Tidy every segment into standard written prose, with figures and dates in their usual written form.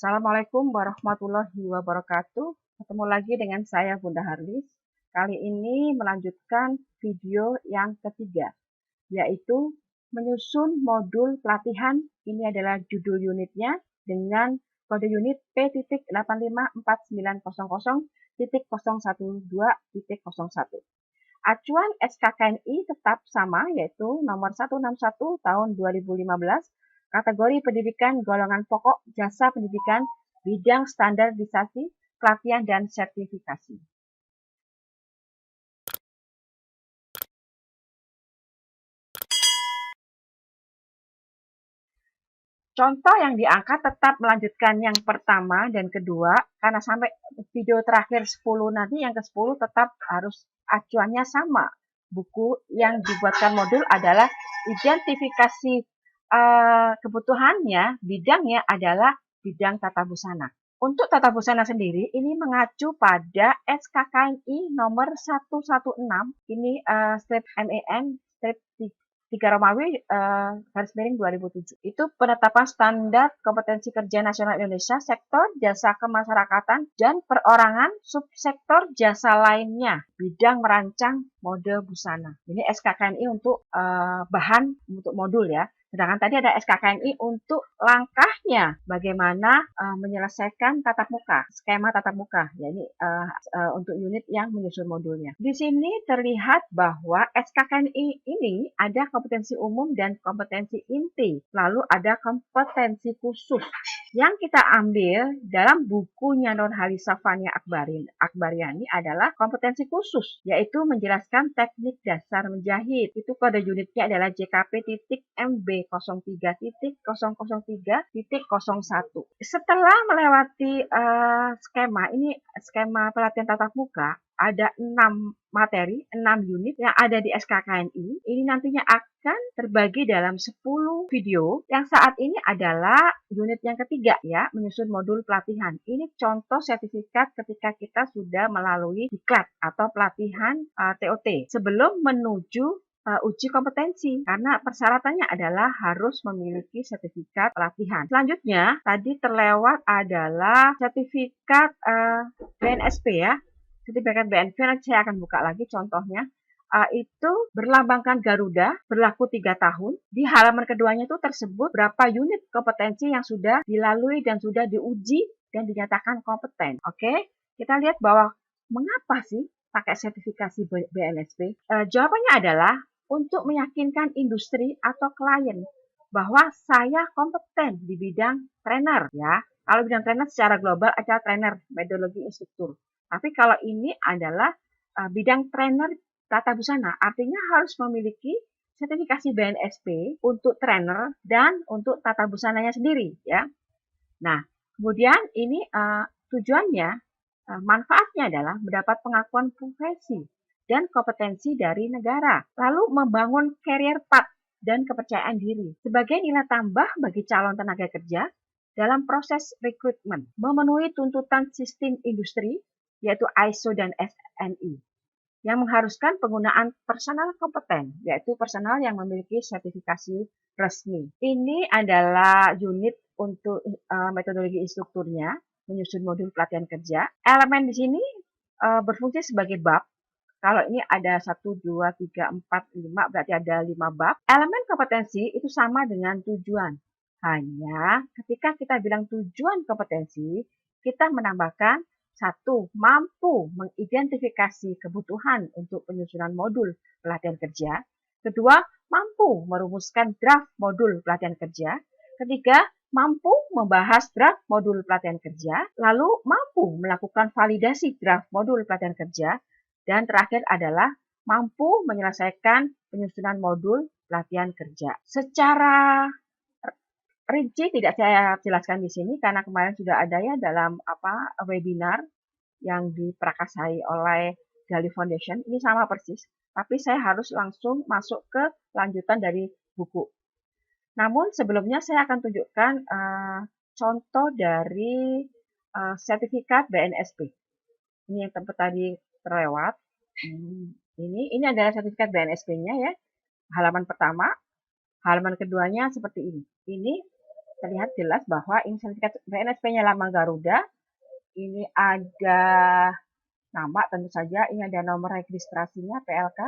Assalamualaikum warahmatullahi wabarakatuh. Ketemu lagi dengan saya Bunda Harlis. Kali ini melanjutkan video yang ketiga, yaitu menyusun modul pelatihan. Ini adalah judul unitnya dengan kode unit P.854900.012.01. Acuan SKKNI tetap sama, yaitu nomor 161 tahun 2015, kategori pendidikan golongan pokok jasa pendidikan bidang standarisasi, pelatihan, dan sertifikasi. Contoh yang diangkat tetap melanjutkan yang pertama dan kedua, karena sampai video terakhir 10 nanti, yang ke-10 tetap harus acuannya sama. Buku yang dibuatkan modul adalah identifikasi kebutuhannya, bidangnya adalah bidang tata busana. Untuk tata busana sendiri, ini mengacu pada SKKNI nomor 116, ini strip MEN, strip 3 Romawi garis miring 2007. Itu penetapan standar kompetensi kerja nasional Indonesia, sektor jasa kemasyarakatan dan perorangan, subsektor jasa lainnya, bidang merancang mode busana. Ini SKKNI untuk bahan untuk modul ya. Sedangkan tadi ada SKKNI untuk langkahnya bagaimana menyelesaikan tatap muka, skema tatap muka. Ya, ini untuk unit yang menyusun modulnya. Di sini terlihat bahwa SKKNI ini ada kompetensi umum dan kompetensi inti. Lalu ada kompetensi khusus yang kita ambil dalam bukunya Nurhalisa Fania Akbariani adalah kompetensi khusus, yaitu menjelaskan teknik dasar menjahit. Itu kode unitnya adalah JKP.MB03.003.01. Setelah melewati skema, ini skema pelatihan tatap muka, ada 6 materi, 6 unit yang ada di SKKNI. Ini nantinya akan terbagi dalam 10 video yang saat ini adalah unit yang ketiga ya, menyusun modul pelatihan. Ini contoh sertifikat ketika kita sudah melalui diklat atau pelatihan TOT sebelum menuju uji kompetensi, karena persyaratannya adalah harus memiliki sertifikat pelatihan. Selanjutnya, tadi terlewat adalah sertifikat BNSP ya. Sertifikat BNP nanti saya akan buka lagi contohnya. Itu berlambangkan Garuda, berlaku 3 tahun. Di halaman keduanya itu tersebut berapa unit kompetensi yang sudah dilalui dan sudah diuji dan dinyatakan kompeten. Oke, kita lihat bahwa mengapa sih pakai sertifikasi BNSP? Jawabannya adalah untuk meyakinkan industri atau klien bahwa saya kompeten di bidang trainer ya. Kalau bidang trainer secara global adalah trainer, metodologi, instruktur. Tapi kalau ini adalah bidang trainer tata busana, artinya harus memiliki sertifikasi BNSP untuk trainer dan untuk tata busananya sendiri ya. Nah, kemudian ini tujuannya, manfaatnya adalah mendapat pengakuan profesi dan kompetensi dari negara, lalu membangun career path dan kepercayaan diri sebagai nilai tambah bagi calon tenaga kerja dalam proses rekrutmen, memenuhi tuntutan sistem industri yaitu ISO dan SNI, yang mengharuskan penggunaan personal kompeten, yaitu personal yang memiliki sertifikasi resmi. Ini adalah unit untuk metodologi instrukturnya, menyusun modul pelatihan kerja. Elemen di sini berfungsi sebagai bab. Kalau ini ada 1, 2, 3, 4, 5, berarti ada 5 bab. Elemen kompetensi itu sama dengan tujuan. Hanya ketika kita bilang tujuan kompetensi, kita menambahkan 1. Mampu mengidentifikasi kebutuhan untuk penyusunan modul pelatihan kerja. Kedua, mampu merumuskan draft modul pelatihan kerja. Ketiga, mampu membahas draft modul pelatihan kerja. Lalu, mampu melakukan validasi draft modul pelatihan kerja. Dan terakhir adalah mampu menyelesaikan penyusunan modul pelatihan kerja. Secara rinci tidak saya jelaskan di sini karena kemarin sudah ada ya dalam webinar yang diprakasai oleh Gali Foundation. Ini sama persis, tapi saya harus langsung masuk ke lanjutan dari buku. Namun sebelumnya saya akan tunjukkan contoh dari sertifikat BNSP. Ini yang tempat tadi terlewat. Ini adalah sertifikat BNSP-nya ya. Halaman pertama, halaman keduanya seperti ini. Ini terlihat jelas bahwa ini sertifikat BNSP-nya Lambang Garuda. Ini ada nama tentu saja, ini ada nomor registrasinya PLK.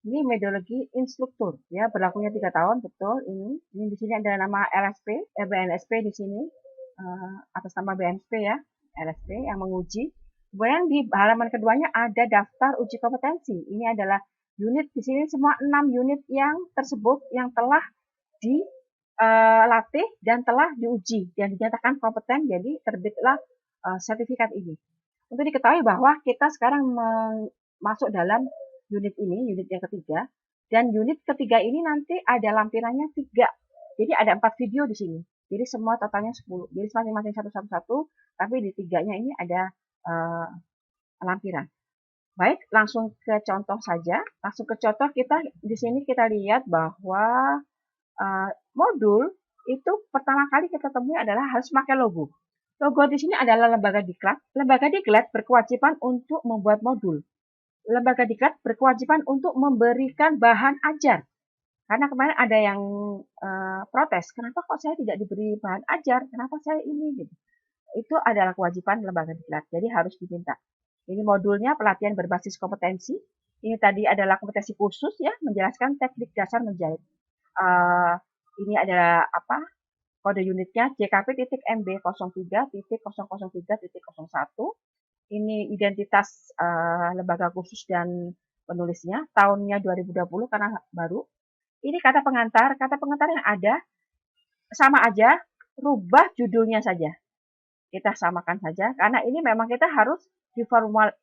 Ini metodologi instruktur ya, berlakunya 3 tahun, betul. Ini di sini ada nama LSP, BNSP di sini atas nama BNSP ya, LSP yang menguji. Kemudian di halaman keduanya ada daftar uji kompetensi. Ini adalah unit di sini semua 6 unit yang tersebut yang telah dilatih dan telah diuji dan dinyatakan kompeten, jadi terbitlah sertifikat ini. Untuk diketahui bahwa kita sekarang masuk dalam unit ini, unit yang ketiga, dan unit ketiga ini nanti ada lampirannya 3. Jadi ada 4 video di sini. Jadi semua totalnya 10. Jadi masing-masing satu, tapi di 3-nya ini ada lampiran. Baik, langsung ke contoh saja. Langsung ke contoh, kita di sini kita lihat bahwa modul itu pertama kali kita temui adalah harus pakai logo. Logo di sini adalah lembaga diklat. Lembaga diklat berkewajiban untuk membuat modul. Lembaga diklat berkewajiban untuk memberikan bahan ajar. Karena kemarin ada yang protes, kenapa kok saya tidak diberi bahan ajar? Kenapa saya ini? Gitu. Itu adalah kewajiban lembaga diklat, jadi harus diminta. Ini modulnya pelatihan berbasis kompetensi. Ini tadi adalah kompetensi khusus ya, menjelaskan teknik dasar menjahit. Ini adalah apa? Kode unitnya JKP.MB03.003.01. Ini identitas lembaga khusus dan penulisnya. Tahunnya 2020 karena baru. Ini kata pengantar. Kata pengantar yang ada sama aja, rubah judulnya saja. Kita samakan saja karena ini memang kita harus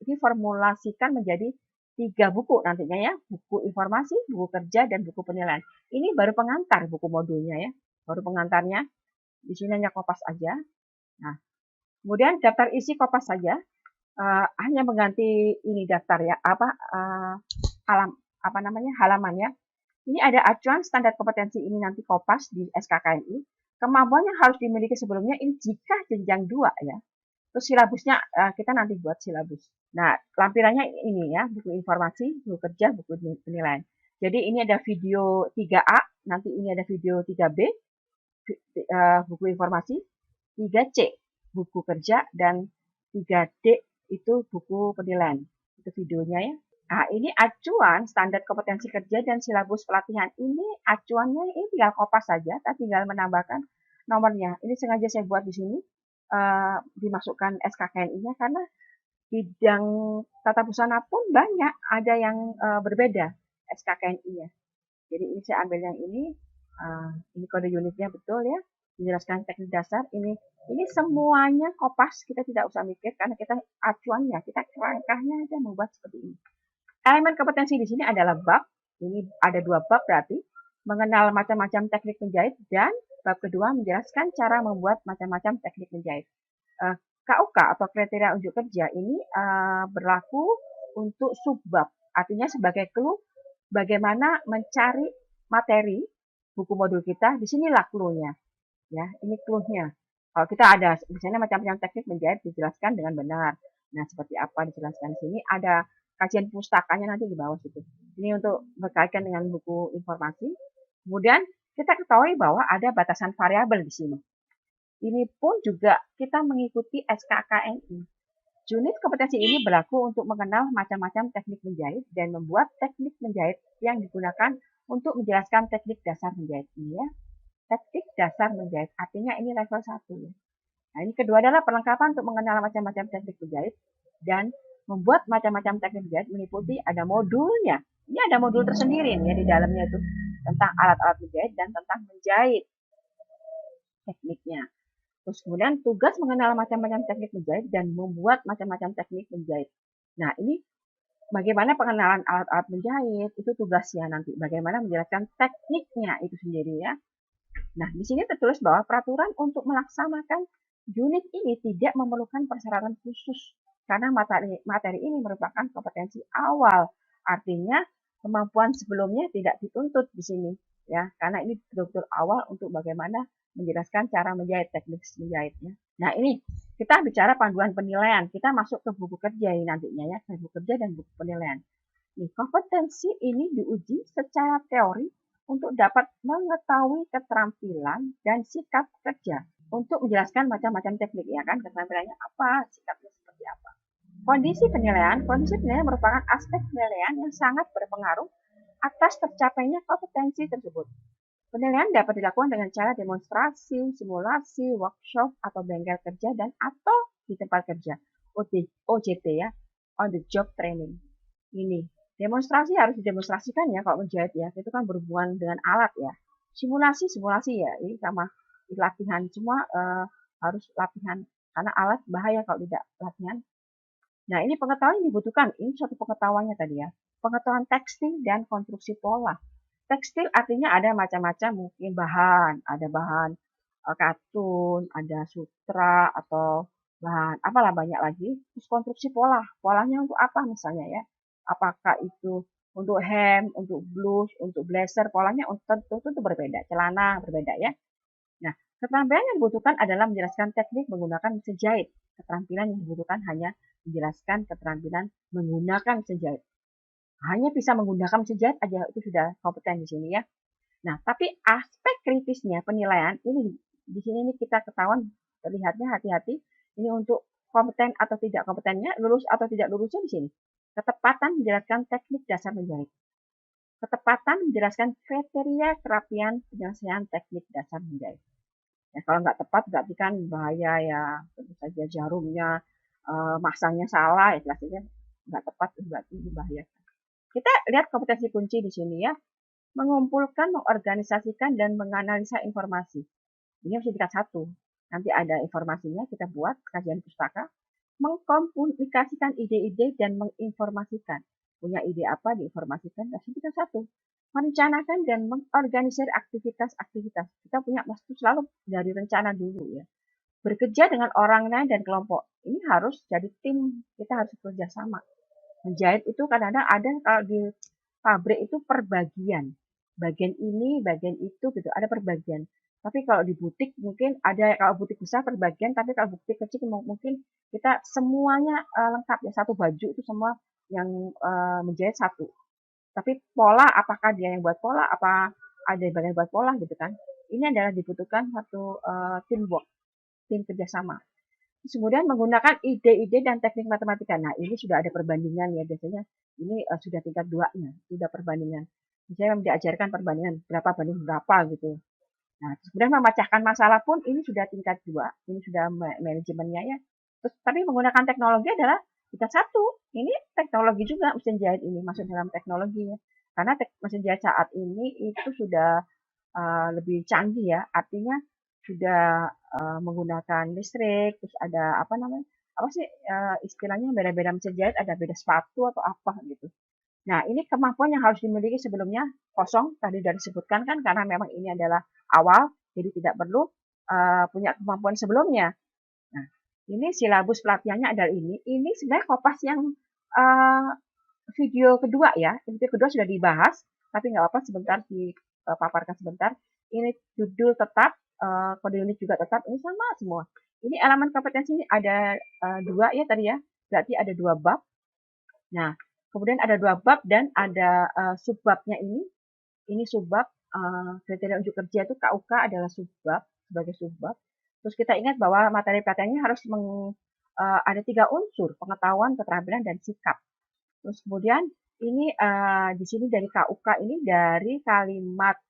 diformulasikan menjadi 3 buku nantinya ya. Buku informasi, buku kerja, dan buku penilaian. Ini baru pengantar buku modulnya ya. Baru pengantarnya. Di sini hanya kopas aja. Nah, kemudian daftar isi kopas saja. Hanya mengganti ini daftar ya, halamannya. Ini ada acuan standar kompetensi ini nanti kopas di SKKNI. Kemampuan yang harus dimiliki sebelumnya ini jika jenjang 2 ya. Terus silabusnya kita nanti buat silabus. Nah, lampirannya ini ya, buku informasi, buku kerja, buku penilaian. Jadi ini ada video 3A, nanti ini ada video 3B, buku informasi, 3C, buku kerja, dan 3D itu buku penilaian. Itu videonya ya. Nah, ini acuan standar kompetensi kerja dan silabus pelatihan. Ini acuannya ini tinggal kopas saja, tapi tinggal menambahkan nomornya. Ini sengaja saya buat di sini, dimasukkan SKKNI-nya karena bidang tata busana pun banyak, ada yang berbeda SKKNI-nya. Jadi ini saya ambil yang ini kode unitnya betul ya, menjelaskan teknik dasar. Ini semuanya kopas, kita tidak usah mikir karena kita acuannya, kita kerangkanya aja membuat seperti ini. Elemen kompetensi di sini adalah bab. Ini ada 2 bab berarti mengenal macam-macam teknik menjahit, dan bab kedua menjelaskan cara membuat macam-macam teknik menjahit. KUK atau kriteria unjuk kerja ini berlaku untuk subbab, artinya sebagai clue bagaimana mencari materi buku modul kita. Di sinilah clue-nya. Ya, ini clue-nya. Kalau kita ada misalnya macam-macam teknik menjahit dijelaskan dengan benar. Nah, seperti apa dijelaskan di sini, ada kajian pustakanya nanti di bawah situ. Ini untuk berkaitan dengan buku informasi. Kemudian kita ketahui bahwa ada batasan variabel di sini. Ini pun juga kita mengikuti SKKNI. Unit kompetensi ini berlaku untuk mengenal macam-macam teknik menjahit dan membuat teknik menjahit yang digunakan untuk menjelaskan teknik dasar menjahit ini ya. Teknik dasar menjahit, artinya ini level 1 ya. Nah, ini kedua adalah perlengkapan untuk mengenal macam-macam teknik menjahit dan membuat macam-macam teknik menjahit, meliputi ada modulnya. Ini ada modul tersendiri nih ya di dalamnya itu tentang alat-alat menjahit dan tentang menjahit tekniknya. Terus kemudian tugas mengenal macam-macam teknik menjahit dan membuat macam-macam teknik menjahit. Nah, ini bagaimana pengenalan alat-alat menjahit, itu tugasnya nanti. Bagaimana menjelaskan tekniknya itu sendiri ya. Nah, di sini tertulis bahwa peraturan untuk melaksanakan unit ini tidak memerlukan persyaratan khusus karena materi ini merupakan kompetensi awal. Artinya kemampuan sebelumnya tidak dituntut di sini ya, karena ini betul-betul awal untuk bagaimana menjelaskan cara menjahit, teknik menjahitnya. Nah, ini kita bicara panduan penilaian. Kita masuk ke buku kerja ini nantinya ya, buku kerja dan buku penilaian. Nih, kompetensi ini diuji secara teori untuk dapat mengetahui keterampilan dan sikap kerja untuk menjelaskan macam-macam teknik ya kan, keterampilannya apa, sikapnya seperti apa. Kondisi penilaian merupakan aspek penilaian yang sangat berpengaruh atas tercapainya kompetensi tersebut. Penilaian dapat dilakukan dengan cara demonstrasi, simulasi, workshop, atau bengkel kerja dan atau di tempat kerja. OJT ya, on the job training. Ini demonstrasi harus didemonstrasikan ya kalau menjahit ya, itu kan berhubungan dengan alat ya. Simulasi ya, ini sama latihan semua harus latihan karena alat bahaya kalau tidak latihan. Nah ini pengetahuan yang dibutuhkan, ini suatu pengetahuannya tadi ya. Pengetahuan tekstil dan konstruksi pola. Tekstil artinya ada macam-macam mungkin bahan, ada bahan katun, ada sutra atau bahan apalah banyak lagi. Terus konstruksi pola, polanya untuk apa misalnya ya? Apakah itu untuk hem, untuk blus, untuk blazer, polanya tentu berbeda, celana berbeda ya. Nah, keterampilan yang dibutuhkan adalah menjelaskan teknik menggunakan mesin jahit. Keterampilan yang dibutuhkan hanya menjelaskan keterampilan menggunakan mesin jahit. Hanya bisa menggunakan mesin jahit aja itu sudah kompeten di sini ya. Nah, tapi aspek kritisnya penilaian ini di sini ini kita ketahuan terlihatnya hati-hati ini untuk kompeten atau tidak kompetennya, lulus atau tidak lulusnya di sini. Ketepatan menjelaskan teknik dasar menjahit. Ketepatan menjelaskan kriteria kerapian penyelesaian teknik dasar menjahit. Ya, kalau nggak tepat berarti kan bahaya ya, tentu saja jarumnya, masangnya salah, ya jelasnya nggak tepat berarti bahaya. Kita lihat kompetensi kunci di sini ya. Mengumpulkan, mengorganisasikan, dan menganalisa informasi. Ini harus tingkat 1. Nanti ada informasinya, kita buat kajian pustaka. Mengkomunikasikan ide-ide dan menginformasikan. Punya ide apa, diinformasikan. Harus tingkat 1. Merencanakan dan mengorganisir aktivitas-aktivitas. Kita punya maksud selalu dari rencana dulu ya. Bekerja dengan orang lain dan kelompok. Ini harus jadi tim, kita harus bekerja sama. Menjahit itu kadang-kadang ada kalau di pabrik itu perbagian. Bagian ini, bagian itu gitu, ada perbagian. Tapi kalau di butik mungkin ada, kalau butik besar perbagian, tapi kalau butik kecil mungkin kita semuanya lengkap ya, satu baju itu semua yang menjahit satu. Tapi pola, apakah dia yang buat pola, apa ada bagian buat pola gitu kan. Ini adalah dibutuhkan satu teamwork, tim kerjasama. Kemudian menggunakan ide-ide dan teknik matematika. Nah, ini sudah ada perbandingan ya biasanya. Ini sudah tingkat 2-nya, sudah perbandingan. Misalnya diajarkan perbandingan berapa banding berapa gitu. Nah, kemudian memecahkan masalah pun ini sudah tingkat 2, ini sudah manajemennya ya. Terus tapi menggunakan teknologi adalah tingkat 1. Ini teknologi juga mesin jahit ini masuk dalam teknologinya. Karena mesin jahit saat ini itu sudah lebih canggih ya, artinya sudah menggunakan listrik, terus ada apa namanya, apa sih istilahnya beda-beda mesin jahit, ada beda sepatu atau apa gitu. Nah, ini kemampuan yang harus dimiliki sebelumnya kosong, tadi sudah disebutkan kan, karena memang ini adalah awal, jadi tidak perlu punya kemampuan sebelumnya. Nah, ini silabus pelatihannya adalah ini. Ini sebenarnya kopas yang video kedua ya, video kedua sudah dibahas, tapi nggak apa-apa sebentar dipaparkan sebentar. Ini judul tetap, kode unit juga tetap, ini sama semua. Ini elemen kompetensi ini ada 2 ya tadi ya, berarti ada 2 bab. Nah, kemudian ada 2 bab dan ada subbabnya ini subbab, kriteria unjuk kerja itu KUK adalah subbab, sebagai subbab. Terus kita ingat bahwa materi pelatihannya harus ada 3 unsur, pengetahuan, keterampilan, dan sikap. Terus kemudian ini di sini dari KUK ini dari kalimat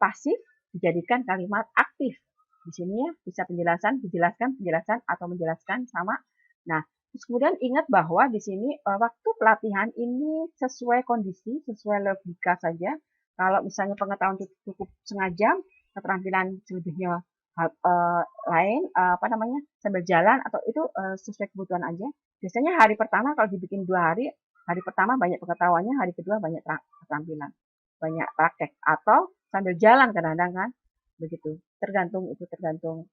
pasif dijadikan kalimat aktif. Di sini ya bisa penjelasan, penjelasan atau menjelaskan sama. Nah, terus kemudian ingat bahwa di sini waktu pelatihan ini sesuai kondisi, sesuai logika saja. Kalau misalnya pengetahuan cukup setengah jam, keterampilan selebihnya lain apa namanya sambil jalan atau itu sesuai kebutuhan aja. Biasanya hari pertama kalau dibikin 2 hari, hari pertama banyak pengetahuannya, hari kedua banyak keterampilan, banyak praktek atau sambil jalan kadang-kadang kan begitu. Tergantung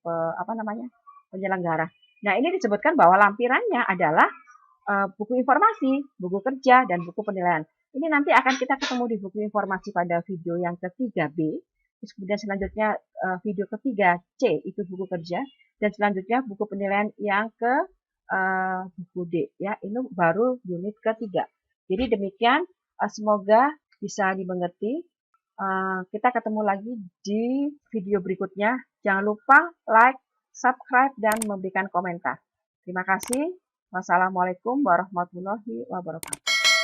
apa namanya penyelenggara. Nah ini disebutkan bahwa lampirannya adalah buku informasi, buku kerja dan buku penilaian. Ini nanti akan kita ketemu di buku informasi pada video yang ketiga B. Terus kemudian selanjutnya video ketiga C itu buku kerja dan selanjutnya buku penilaian yang ke buku D ya, ini baru unit ketiga. Jadi demikian, semoga bisa dimengerti. Kita ketemu lagi di video berikutnya. Jangan lupa like, subscribe, dan memberikan komentar. Terima kasih. Wassalamualaikum warahmatullahi wabarakatuh.